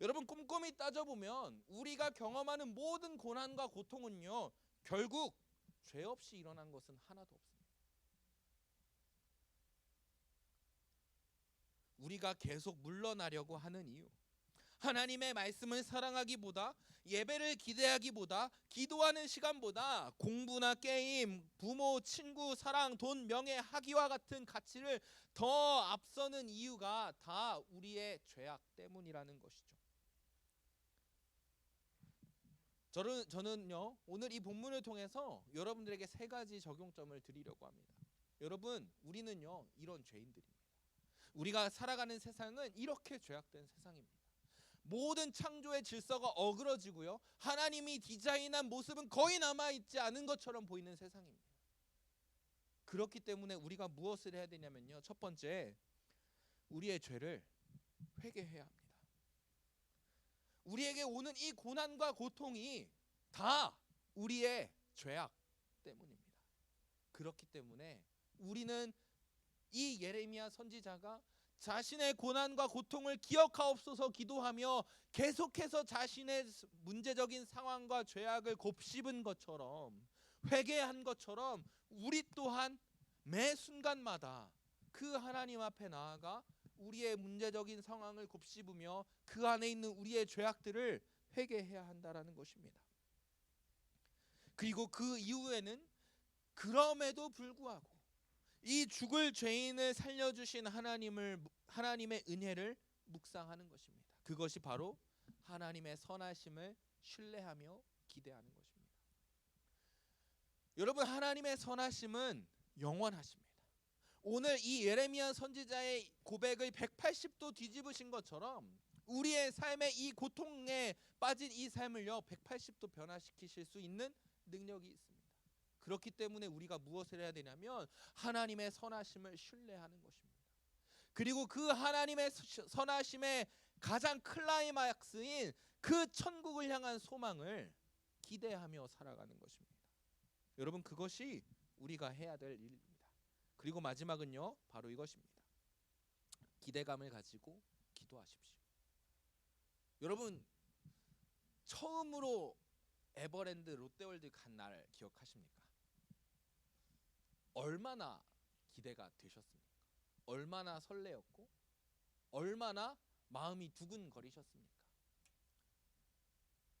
여러분, 꼼꼼히 따져보면 우리가 경험하는 모든 고난과 고통은요, 결국 죄 없이 일어난 것은 하나도 없습니다. 우리가 계속 물러나려고 하는 이유, 하나님의 말씀을 사랑하기보다, 예배를 기대하기보다, 기도하는 시간보다 공부나 게임, 부모, 친구, 사랑, 돈, 명예, 학위와 같은 가치를 더 앞서는 이유가 다 우리의 죄악 때문이라는 것이죠. 저는요, 오늘 이 본문을 통해서 여러분들에게 세 가지 적용점을 드리려고 합니다. 여러분, 우리는요, 이런 죄인들입니다. 우리가 살아가는 세상은 이렇게 죄악된 세상입니다. 모든 창조의 질서가 어그러지고요, 하나님이 디자인한 모습은 거의 남아있지 않은 것처럼 보이는 세상입니다. 그렇기 때문에 우리가 무엇을 해야 되냐면요, 첫 번째, 우리의 죄를 회개해야 합니다. 우리에게 오는 이 고난과 고통이 다 우리의 죄악 때문입니다. 그렇기 때문에 우리는 이 예레미야 선지자가 자신의 고난과 고통을 기억하옵소서 기도하며 계속해서 자신의 문제적인 상황과 죄악을 곱씹은 것처럼, 회개한 것처럼, 우리 또한 매 순간마다 그 하나님 앞에 나아가 우리의 문제적인 상황을 곱씹으며 그 안에 있는 우리의 죄악들을 회개해야 한다라는 것입니다. 그리고 그 이후에는 그럼에도 불구하고 이 죽을 죄인을 살려주신 하나님의 은혜를 묵상하는 것입니다. 그것이 바로 하나님의 선하심을 신뢰하며 기대하는 것입니다. 여러분, 하나님의 선하심은 영원하십니다. 오늘 이 예레미야 선지자의 고백을 180도 뒤집으신 것처럼 우리의 삶의 이 고통에 빠진 이 삶을요, 180도 변화시키실 수 있는 능력이 있습니다. 그렇기 때문에 우리가 무엇을 해야 되냐면 하나님의 선하심을 신뢰하는 것입니다. 그리고 그 하나님의 선하심의 가장 클라이막스인 그 천국을 향한 소망을 기대하며 살아가는 것입니다. 여러분, 그것이 우리가 해야 될 일입니다. 그리고 마지막은요, 바로 이것입니다. 기대감을 가지고 기도하십시오. 여러분, 처음으로 에버랜드 롯데월드 간 날 기억하십니까? 얼마나 기대가 되셨습니까? 얼마나 설레었고 얼마나 마음이 두근거리셨습니까?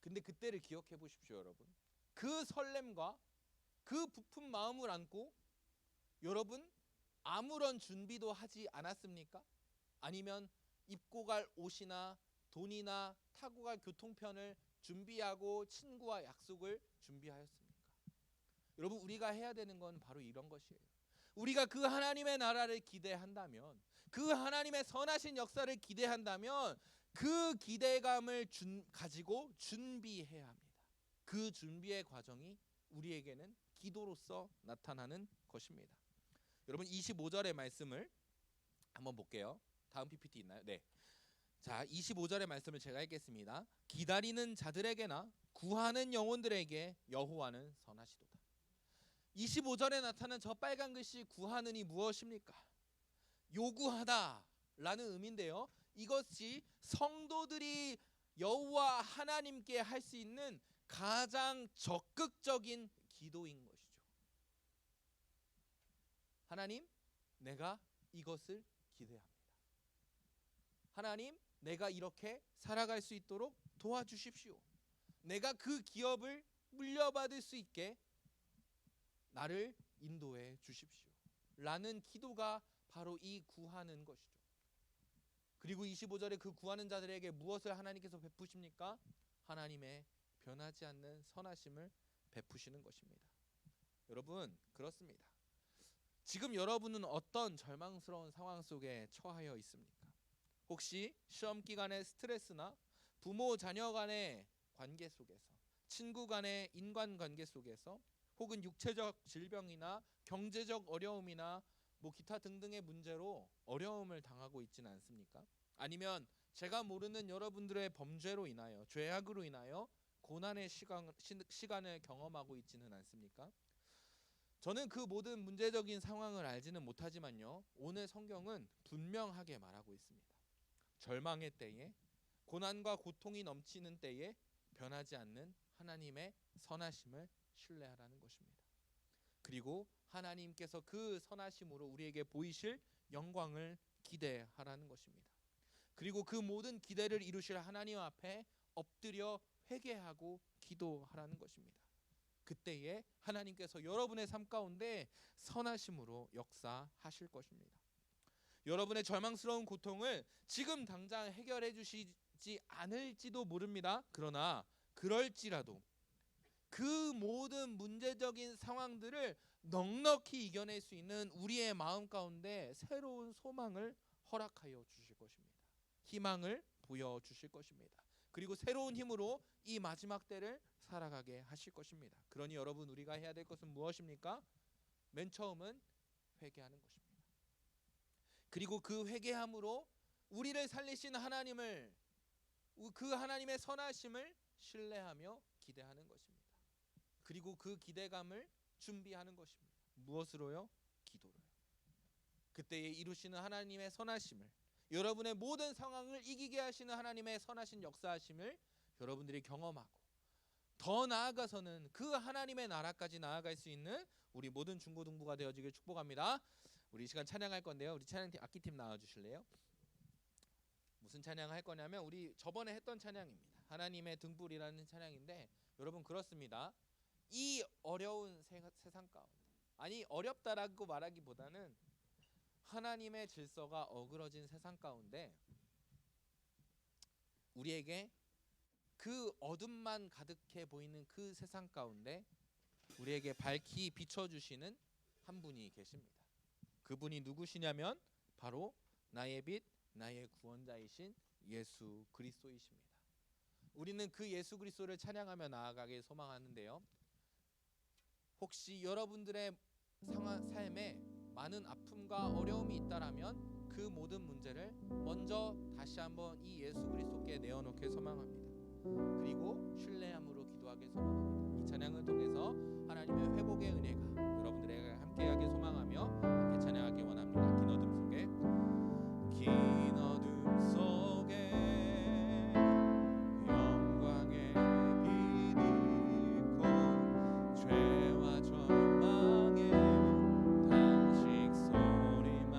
근데 그때를 기억해 보십시오, 여러분. 그 설렘과 그 부푼 마음을 안고 여러분 아무런 준비도 하지 않았습니까? 아니면 입고 갈 옷이나 돈이나 타고 갈 교통편을 준비하고 친구와 약속을 준비하였습니까? 여러분, 우리가 해야 되는 건 바로 이런 것이에요. 우리가 그 하나님의 나라를 기대한다면, 그 하나님의 선하신 역사를 기대한다면 그 기대감을 가지고 준비해야 합니다. 그 준비의 과정이 우리에게는 기도로서 나타나는 것입니다. 여러분, 25절의 말씀을 한번 볼게요. 다음 PPT 있나요? 네. 자, 25절의 말씀을 제가 읽겠습니다. 기다리는 자들에게나 구하는 영혼들에게 여호와는 선하시도다. 25절에 나타난 저 빨간 글씨 구하는이 무엇입니까? 요구하다라는 의미인데요. 이것이 성도들이 여호와 하나님께 할 수 있는 가장 적극적인 기도인 것이죠. 하나님, 내가 이것을 기대합니다. 하나님, 내가 이렇게 살아갈 수 있도록 도와주십시오. 내가 그 기업을 물려받을 수 있게 나를 인도해 주십시오. 라는 기도가 바로 이 구하는 것이죠. 그리고 25절에 그 구하는 자들에게 무엇을 하나님께서 베푸십니까? 하나님의 변하지 않는 선하심을 베푸시는 것입니다. 여러분, 그렇습니다. 지금 여러분은 어떤 절망스러운 상황 속에 처하여 있습니까? 혹시 시험 기간의 스트레스나 부모 자녀 간의 관계 속에서, 친구 간의 인간관계 속에서, 혹은 육체적 질병이나 경제적 어려움이나 기타 등등의 문제로 어려움을 당하고 있지는 않습니까? 아니면 제가 모르는 여러분들의 범죄로 인하여, 죄악으로 인하여 고난의 시간을 경험하고 있지는 않습니까? 저는 그 모든 문제적인 상황을 알지는 못하지만요, 오늘 성경은 분명하게 말하고 있습니다. 절망의 때에, 고난과 고통이 넘치는 때에 변하지 않는 하나님의 선하심을 신뢰하라는 것입니다. 그리고 하나님께서 그 선하심으로 우리에게 보이실 영광을 기대하라는 것입니다. 그리고 그 모든 기대를 이루실 하나님 앞에 엎드려 회개하고 기도하라는 것입니다. 그때에 하나님께서 여러분의 삶 가운데 선하심으로 역사하실 것입니다. 여러분의 절망스러운 고통을 지금 당장 해결해 주시지 않을지도 모릅니다. 그러나 그럴지라도 그 모든 문제적인 상황들을 넉넉히 이겨낼 수 있는 우리의 마음 가운데 새로운 소망을 허락하여 주실 것입니다. 희망을 보여주실 것입니다. 그리고 새로운 힘으로 이 마지막 때를 살아가게 하실 것입니다. 그러니 여러분, 우리가 해야 될 것은 무엇입니까? 맨 처음은 회개하는 것입니다. 그리고 그 회개함으로 우리를 살리신 하나님을, 그 하나님의 선하심을 신뢰하며 기대하는 것입니다. 그리고 그 기대감을 준비하는 것입니다. 무엇으로요? 기도로요. 그때에 이루시는 하나님의 선하심을, 여러분의 모든 상황을 이기게 하시는 하나님의 선하신 역사하심을 여러분들이 경험하고, 더 나아가서는 그 하나님의 나라까지 나아갈 수 있는 우리 모든 중고등부가 되어지길 축복합니다. 우리 이 시간 찬양할 건데요, 우리 찬양팀 악기팀 나와주실래요? 무슨 찬양 할 거냐면 우리 저번에 했던 찬양입니다. 하나님의 등불이라는 찬양인데, 여러분 그렇습니다. 이 어려운 세상 가운데, 아니 어렵다라고 말하기보다는 하나님의 질서가 어그러진 세상 가운데 우리에게 그 어둠만 가득해 보이는 그 세상 가운데 우리에게 밝히 비춰주시는 한 분이 계십니다. 그분이 누구시냐면 바로 나의 빛, 나의 구원자이신 예수 그리스도이십니다. 우리는 그 예수 그리스도를 찬양하며 나아가길 소망하는데요, 혹시 여러분들의 삶에 많은 아픔과 어려움이 있다라면 그 모든 문제를 먼저 다시 한번 이 예수 그리스도께 내어놓길 소망합니다. 그리고 신뢰함으로 기도하길 소망합니다. 이 찬양을 통해서 하나님의 회복의 은혜가 여러분들에게 함께하길 소망하며 함께 찬양하기 원합니다. 긴 어둠 속에, 긴 어둠 속에 영광의 빛 있고 죄와 절망의 단식 소리만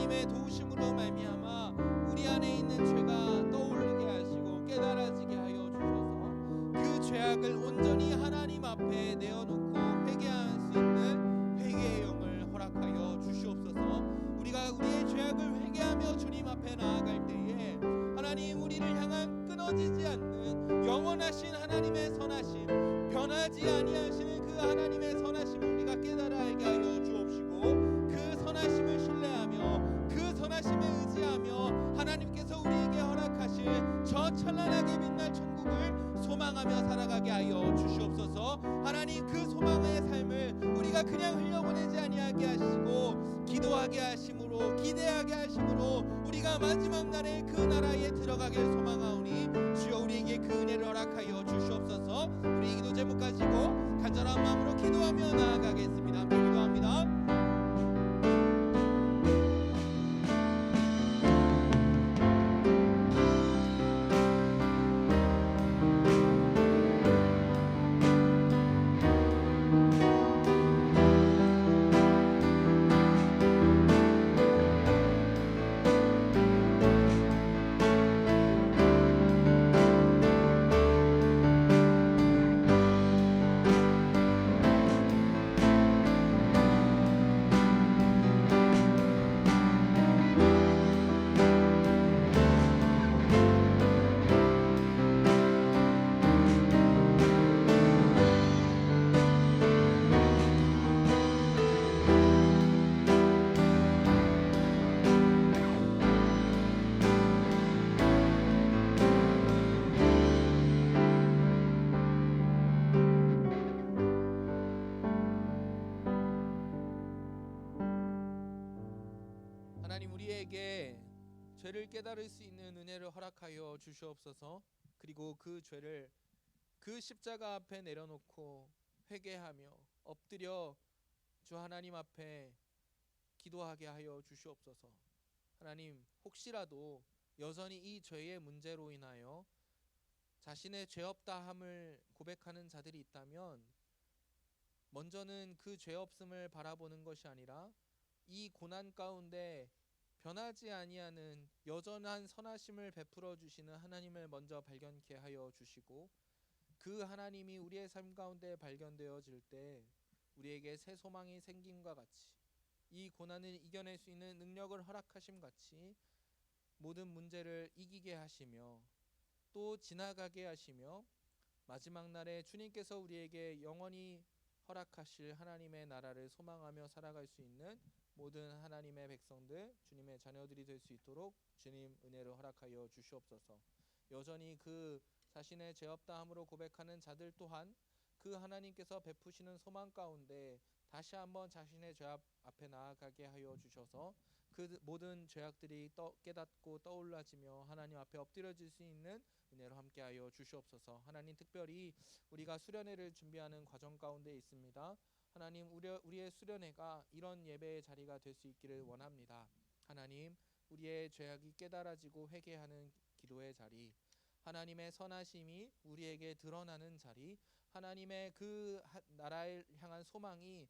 하나님의 도우심으로 말미암아 우리 안에 있는 죄가 떠오르게 하시고 깨달아지게 하여 주셔서 그 죄악을 온전히 하나님 앞에 내어놓고 회개할 수 있는 회개의 영을 허락하여 주시옵소서. 우리가 우리의 죄악을 회개하며 주님 앞에 나아갈 때에 하나님 우리를 향한 끊어지지 않는 영원하신 하나님의 선하심, 변하지 아니하시는 그 하나님의 선하심을 우리가 깨달아 알게 하여 주옵시고 그 선하심을 신뢰하며 그 선하심에 의지하며 하나님께서 우리에게 허락하실 저 찬란하게 빛날 천국을 소망하며 살아가게 하여 주시옵소서. 하나님 그 소망의 삶을 우리가 그냥 흘려보내지 아니하게 하시고 기도하게 하심으로 기대하게 하심으로 우리가 마지막 날에 그 나라에 들어가길 소망하오니 주여 우리에게 그 은혜를 허락하여 주시옵소서. 우리 기도 제목 가지고 간절한 마음으로 기도하며 나아가겠습니다. 함께 기도합니다. 하나님 우리에게 죄를 깨달을 수 있는 은혜를 허락하여 주시옵소서. 그리고 그 죄를 그 십자가 앞에 내려놓고 회개하며 엎드려 주 하나님 앞에 기도하게 하여 주시옵소서. 하나님 혹시라도 여전히 이 죄의 문제로 인하여 자신의 죄 없다함을 고백하는 자들이 있다면 먼저는 그 죄 없음을 바라보는 것이 아니라 이 고난 가운데 변하지 아니하는 여전한 선하심을 베풀어 주시는 하나님을 먼저 발견케 하여 주시고 그 하나님이 우리의 삶 가운데 발견되어질 때 우리에게 새 소망이 생김과 같이 이 고난을 이겨낼 수 있는 능력을 허락하심 같이 모든 문제를 이기게 하시며 또 지나가게 하시며 마지막 날에 주님께서 우리에게 영원히 허락하실 하나님의 나라를 소망하며 살아갈 수 있는 모든 하나님의 백성들, 주님의 자녀들이 될 수 있도록 주님 은혜를 허락하여 주시옵소서. 여전히 그 자신의 죄 없다함으로 고백하는 자들 또한 그 하나님께서 베푸시는 소망 가운데 다시 한번 자신의 죄 앞에 나아가게 하여 주셔서 그 모든 죄악들이 깨닫고 떠올라지며 하나님 앞에 엎드려질 수 있는 은혜로 함께하여 주시옵소서. 하나님 특별히 우리가 수련회를 준비하는 과정 가운데 있습니다. 하나님 우리의 수련회가 이런 예배의 자리가 될 수 있기를 원합니다. 하나님 우리의 죄악이 깨달아지고 회개하는 기도의 자리, 하나님의 선하심이 우리에게 드러나는 자리, 하나님의 그 나라를 향한 소망이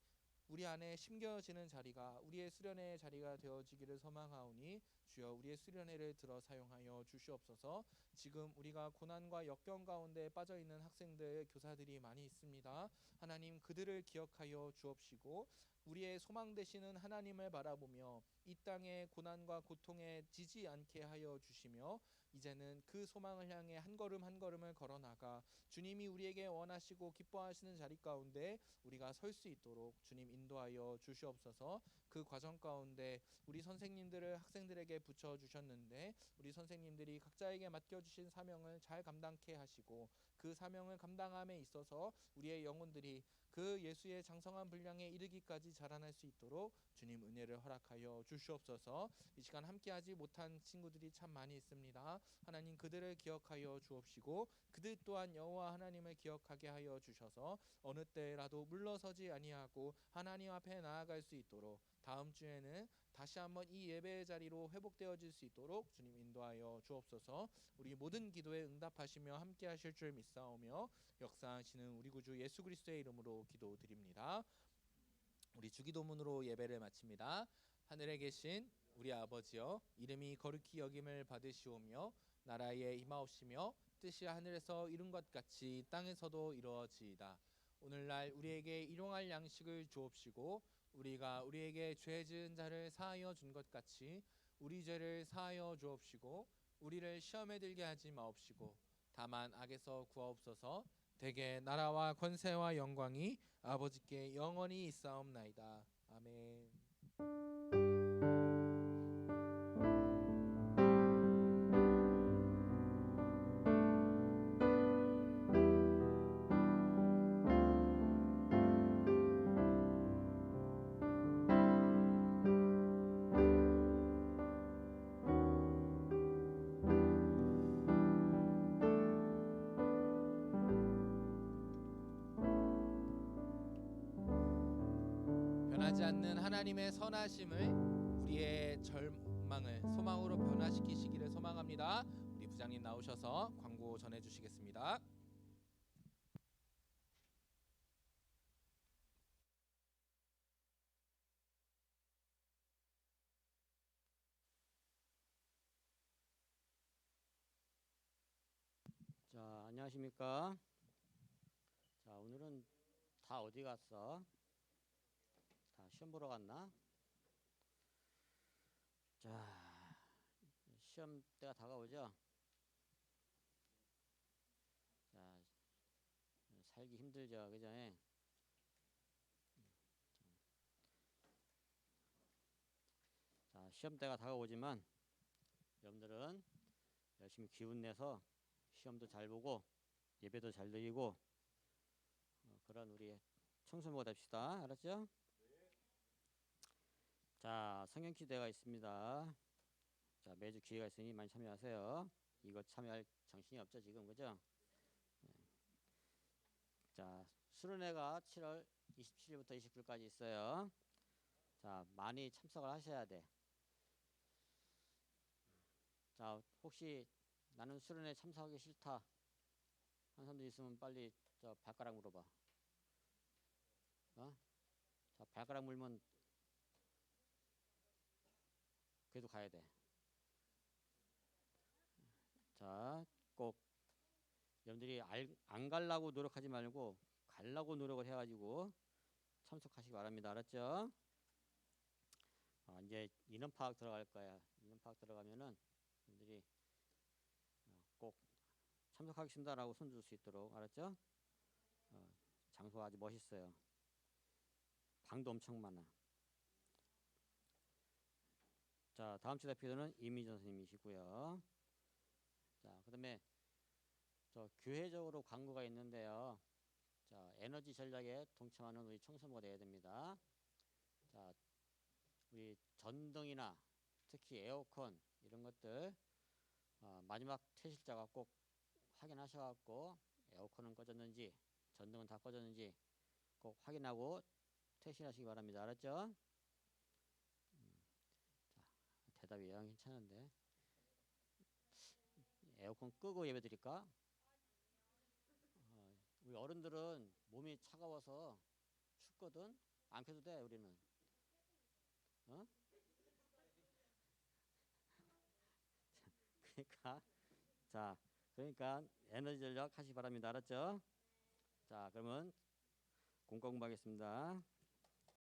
우리 안에 심겨지는 자리가 우리의 수련회의 자리가 되어지기를 소망하오니 주여 우리의 수련회를 들어 사용하여 주시옵소서. 지금 우리가 고난과 역경 가운데 빠져있는 학생들, 교사들이 많이 있습니다. 하나님 그들을 기억하여 주옵시고 우리의 소망 되시는 하나님을 바라보며 이 땅의 고난과 고통에 지지 않게 하여 주시며 이제는 그 소망을 향해 한 걸음 한 걸음을 걸어나가 주님이 우리에게 원하시고 기뻐하시는 자리 가운데 우리가 설 수 있도록 주님 인도하여 주시옵소서. 그 과정 가운데 우리 선생님들을 학생들에게 붙여주셨는데 우리 선생님들이 각자에게 맡겨주신 사명을 잘 감당케 하시고 그 사명을 감당함에 있어서 우리의 영혼들이 그 예수의 장성한 분량에 이르기까지 자라날 수 있도록 주님 은혜를 허락하여 주시옵소서. 이 시간 함께하지 못한 친구들이 참 많이 있습니다. 하나님 그들을 기억하여 주옵시고 그들 또한 여호와 하나님을 기억하게 하여 주셔서 어느 때라도 물러서지 아니하고 하나님 앞에 나아갈 수 있도록 다음 주에는 다시 한번 이 예배의 자리로 회복되어질 수 있도록 주님 인도하여 주옵소서. 우리 모든 기도에 응답하시며 함께하실 줄 믿사오며 역사하시는 우리 구주 예수 그리스도의 이름으로 기도드립니다. 우리 주기도문으로 예배를 마칩니다. 하늘에 계신 우리 아버지여 이름이 거룩히 여김을 받으시오며 나라에 임하옵시며 뜻이 하늘에서 이룬 것 같이 땅에서도 이루어지이다. 오늘날 우리에게 일용할 양식을 주옵시고 우리가 우리에게 죄 지은 자를 사하여 준 것 같이 우리 죄를 사하여 주옵시고 우리를 시험에 들게 하지 마옵시고 다만 악에서 구하옵소서. 대개 나라와 권세와 영광이 아버지께 영원히 있사옵나이다. 아멘. 변하지 않는 하나님의 선하심을 우리의 절망을 소망으로 변화시키시기를 소망합니다. 우리 부장님 나오셔서 광고 전해 주시겠습니다. 자, 안녕하십니까? 자, 오늘은 다 어디 갔어? 다 시험 보러 갔나? 자, 시험 때가 다가오죠? 자, 살기 힘들죠, 그죠? 자, 시험 때가 다가오지만 여러분들은 열심히 기운 내서 시험도 잘 보고 예배도 잘 드리고 그런 우리 청소부가 됩시다. 알았죠? 자, 성경 기대가 있습니다. 자, 매주 기회가 있으니 많이 참여하세요. 이거 참여할 정신이 없죠 지금, 그죠? 네. 자, 수련회가 7월 27일부터 29일까지 있어요. 자, 많이 참석을 하셔야 돼. 자, 혹시 나는 수련회 참석하기 싫다 한 사람들 있으면 빨리 저 발가락 물어봐. 자, 발가락 물면 그래도 가야 돼. 자, 꼭 여러분들이 안 가려고 노력하지 말고 가려고 노력을 해가지고 참석하시기 바랍니다. 알았죠? 이제 인원 파악 들어갈 거야. 인원 파악 들어가면은 여러분들이 꼭 참석하겠습니다라고 손줄 수 있도록. 알았죠? 장소가 아주 멋있어요. 방도 엄청 많아. 자, 다음 주 대표는 이미전 선생님이시고요. 자, 그다음에 저 교회적으로 광고가 있는데요. 자, 에너지 전략에 동참하는 우리 청소부가 되어야 됩니다. 자, 우리 전등이나 특히 에어컨 이런 것들 마지막 퇴실자가 꼭 확인하셔갖고 에어컨은 꺼졌는지 전등은 다 꺼졌는지 꼭 확인하고 퇴실하시기 바랍니다. 알았죠? 자, 대답이 영 괜찮은데 에어컨 끄고 예배 드릴까? 우리 어른들은 몸이 차가워서 춥거든. 안 켜도 돼 우리는. 그러니까 에너지 전략 하시기 바랍니다. 알았죠? 자, 그러면 공과 공부하겠습니다.